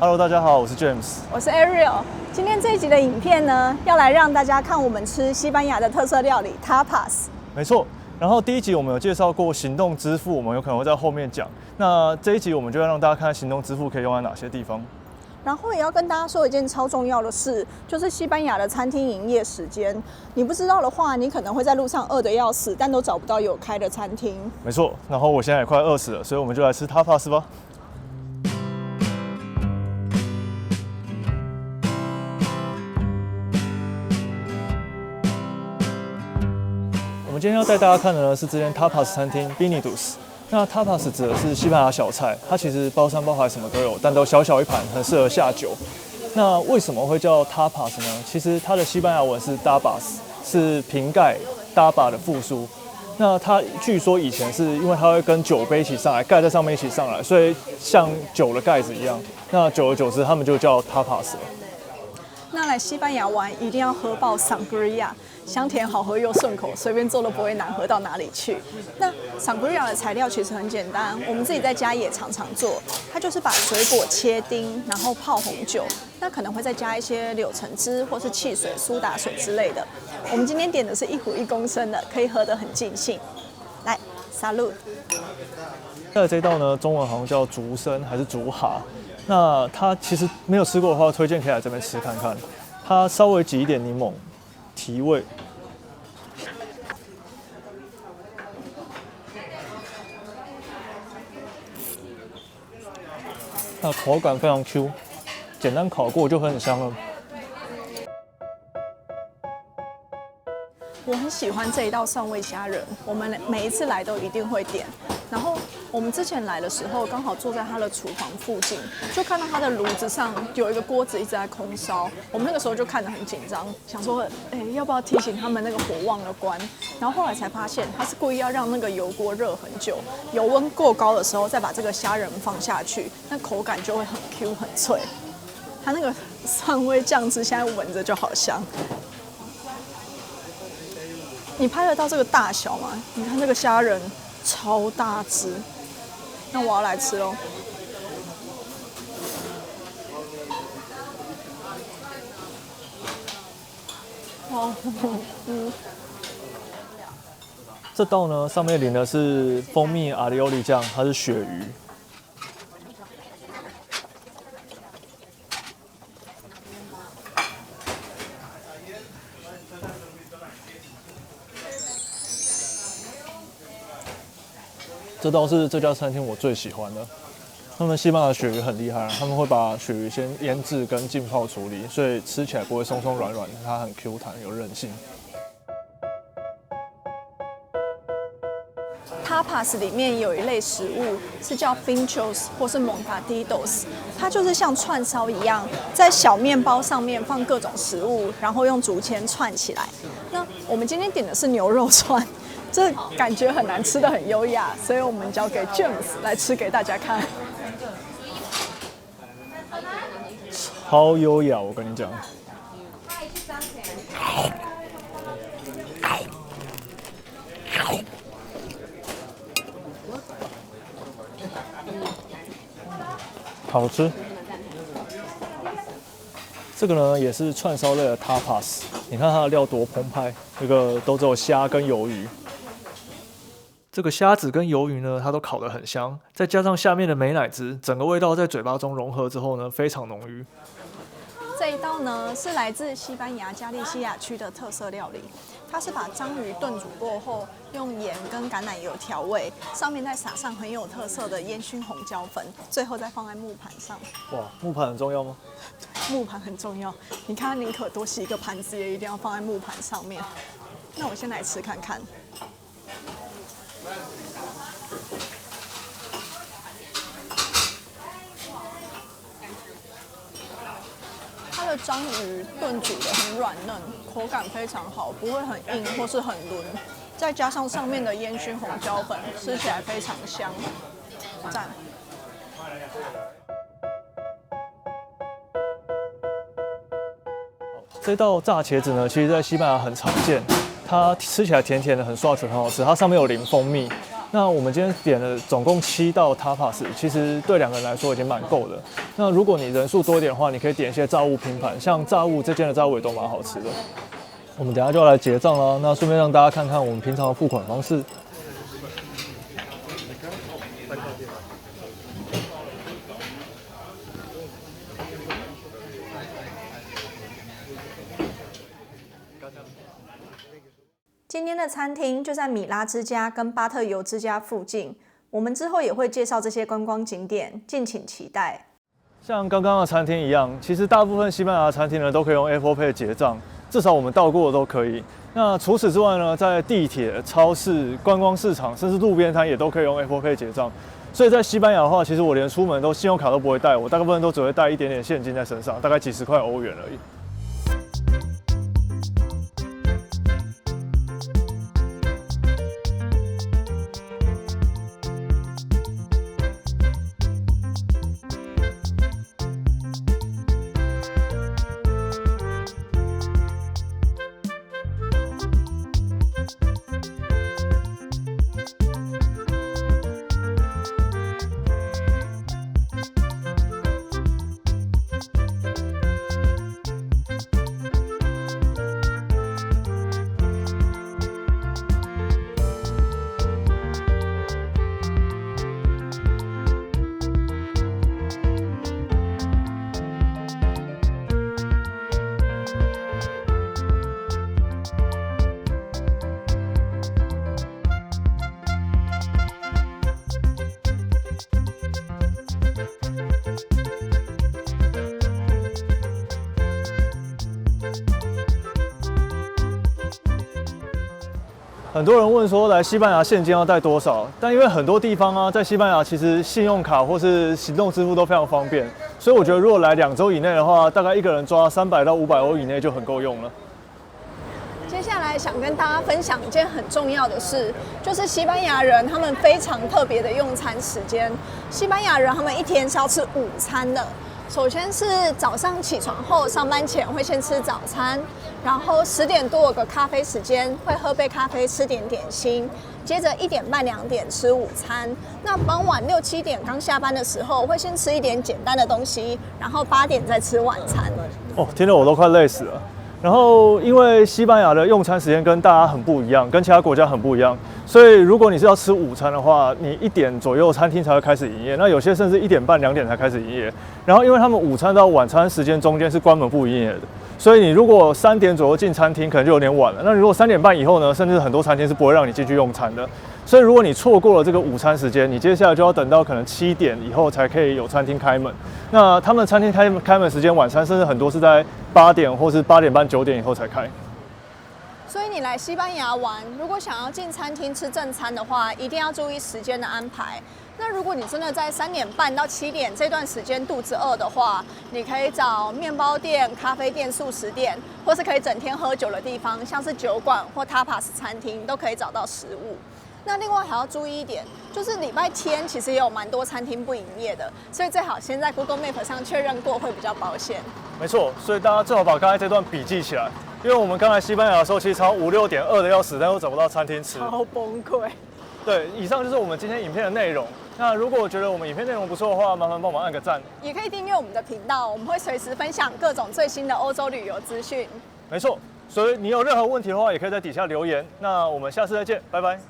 Hello， 大家好，我是 James， 我是 Ariel。今天这一集的影片呢，要来让大家看我们吃西班牙的特色料理 Tapas。没错。然后第一集我们有介绍过行动支付，我们有可能会在后面讲。那这一集我们就要让大家看看行动支付可以用在哪些地方。然后也要跟大家说一件超重要的事，就是西班牙的餐厅营业时间。你不知道的话，你可能会在路上饿得要死，但都找不到有开的餐厅。没错。然后我现在也快饿死了，所以我们就来吃 Tapas 吧。我们今天要带大家看的呢是这间 Tapas 餐厅 Binidos。那 Tapas 指的是西班牙小菜，它其实包山包海什么都有，但都小小一盘，很适合下酒。那为什么会叫 Tapas 呢？其实它的西班牙文是 Tapas， 是瓶盖 Tapa 的复数。那它据说以前是因为它会跟酒杯一起上来，盖在上面一起上来，所以像酒的盖子一样。那久而久之，他们就叫 Tapas 了。那来西班牙玩一定要喝爆 Sangria， 香甜好喝又顺口，随便做都不会难喝到哪里去。那 Sangria 的材料其实很简单，我们自己在家也常常做。它就是把水果切丁，然后泡红酒，那可能会再加一些柳橙汁或是汽水、苏打水之类的。我们今天点的是1壶1公升的，可以喝得很尽兴。来 ，Salud。再来这一道呢，中文好像叫竹笙还是竹蛤。那它其实没有吃过的话，推荐可以来这边吃看看。它稍微挤一点柠檬，提味。那口感非常 Q， 简单烤过就会很香了。我很喜欢这一道蒜味虾仁，我们每一次来都一定会点。然后我们之前来的时候，刚好坐在他的厨房附近，就看到他的炉子上有一个锅子一直在空烧。我们那个时候就看得很紧张，想说，要不要提醒他们那个火忘了关？然后后来才发现，他是故意要让那个油锅热很久，油温够高的时候再把这个虾仁放下去，那口感就会很 Q 很脆。它那个蒜味酱汁现在闻着就好香。你拍得到这个大小吗？你看这个虾仁超大只，那我要来吃喽。哦，这道呢，上面淋的是蜂蜜阿里欧里酱，它是鳕鱼。这道是这家餐厅我最喜欢的。他们西班牙的鳕鱼很厉害，他们会把鳕鱼先腌制跟浸泡处理，所以吃起来不会松松软软，它很 Q 弹，有韧性。Tapas 里面有一类食物是叫 pinchos 或是 montaditos， 它就是像串烧一样，在小面包上面放各种食物，然后用竹签串起来。那我们今天点的是牛肉串。这感觉很难吃的很优雅，所以我们交给 James 来吃给大家看。超优雅，我跟你讲。好吃。这个呢也是串烧类的 tapas， 你看它的料多澎湃，这个都只有虾跟鱿鱼。这个虾子跟鱿鱼呢，它都烤得很香，再加上下面的美乃滋，整个味道在嘴巴中融合之后呢，非常浓郁。这一道呢是来自西班牙加利西亚区的特色料理，它是把章鱼炖煮过后，用盐跟橄榄油调味，上面再撒上很有特色的烟熏红椒粉，最后再放在木盘上。哇，木盘很重要吗？木盘很重要，你看宁可多洗一个盘子，也一定要放在木盘上面。那我先来吃看看。它的章鱼炖煮的很软嫩，口感非常好，不会很硬或是很嫩。再加上上面的烟熏红椒粉，吃起来非常香，赞。这道炸茄子呢，其实在西班牙很常见，它吃起来甜甜的，很刷嘴，很好吃。它上面有淋蜂蜜，那我们今天点了总共7道 tapas， 其实对2个人来说已经蛮够的。那如果你人数多一点的话，你可以点一些炸物拼盘，像炸物这间的炸物也都蛮好吃的。我们等一下就要来结账啦，那顺便让大家看看我们平常的付款方式。今天的餐厅就在米拉之家跟巴特尤之家附近，我们之后也会介绍这些观光景点，敬请期待。像刚刚的餐厅一样，其实大部分西班牙的餐厅呢都可以用 Apple Pay 结账，至少我们到过的都可以。那除此之外呢，在地铁、超市、观光市场，甚至路边摊也都可以用 Apple Pay 结账。所以在西班牙的话，其实我连出门信用卡都不会带，我大部分都只会带一点点现金在身上，大概几十块欧元而已。很多人问说来西班牙现金要带多少？但因为很多地方啊，在西班牙其实信用卡或是行动支付都非常方便，所以我觉得如果来2周以内的话，大概一个人抓300到500欧以内就很够用了。接下来想跟大家分享一件很重要的事，就是西班牙人他们非常特别的用餐时间。西班牙人他们一天是要吃午餐的。首先是早上起床后，上班前会先吃早餐，然后10点多有个咖啡时间，会喝杯咖啡，吃点点心，接着1点半、2点吃午餐。那傍晚6、7点刚下班的时候，会先吃一点简单的东西，然后8点再吃晚餐。哦，听得我都快累死了。然后，因为西班牙的用餐时间跟大家很不一样，跟其他国家很不一样，所以如果你是要吃午餐的话，你1点左右餐厅才会开始营业。那有些甚至1点半、2点才开始营业。然后，因为他们午餐到晚餐时间中间是关门不营业的，所以你如果3点左右进餐厅，可能就有点晚了。那如果3点半以后呢，甚至很多餐厅是不会让你进去用餐的。所以如果你错过了这个午餐时间，你接下来就要等到可能7点以后才可以有餐厅开门。那他们餐厅开门时间，晚餐甚至很多是在8点或是8点半、9点以后才开。所以你来西班牙玩，如果想要进餐厅吃正餐的话，一定要注意时间的安排。那如果你真的在3点半到7点这段时间肚子饿的话，你可以找面包店、咖啡店、素食店，或是可以整天喝酒的地方，像是酒馆或 tapas 餐厅，都可以找到食物。那另外还要注意一点，就是礼拜天其实也有蛮多餐厅不营业的，所以最好先在 Google Map 上确认过，会比较保险。没错，所以大家最好把刚才这段笔记起来，因为我们刚来西班牙的时候，其实超5、6点饿得要死，但又找不到餐厅吃，超崩溃。对，以上就是我们今天影片的内容。那如果觉得我们影片内容不错的话，麻烦帮我们按个赞，也可以订阅我们的频道，我们会随时分享各种最新的欧洲旅游资讯。没错，所以你有任何问题的话，也可以在底下留言。那我们下次再见，拜拜。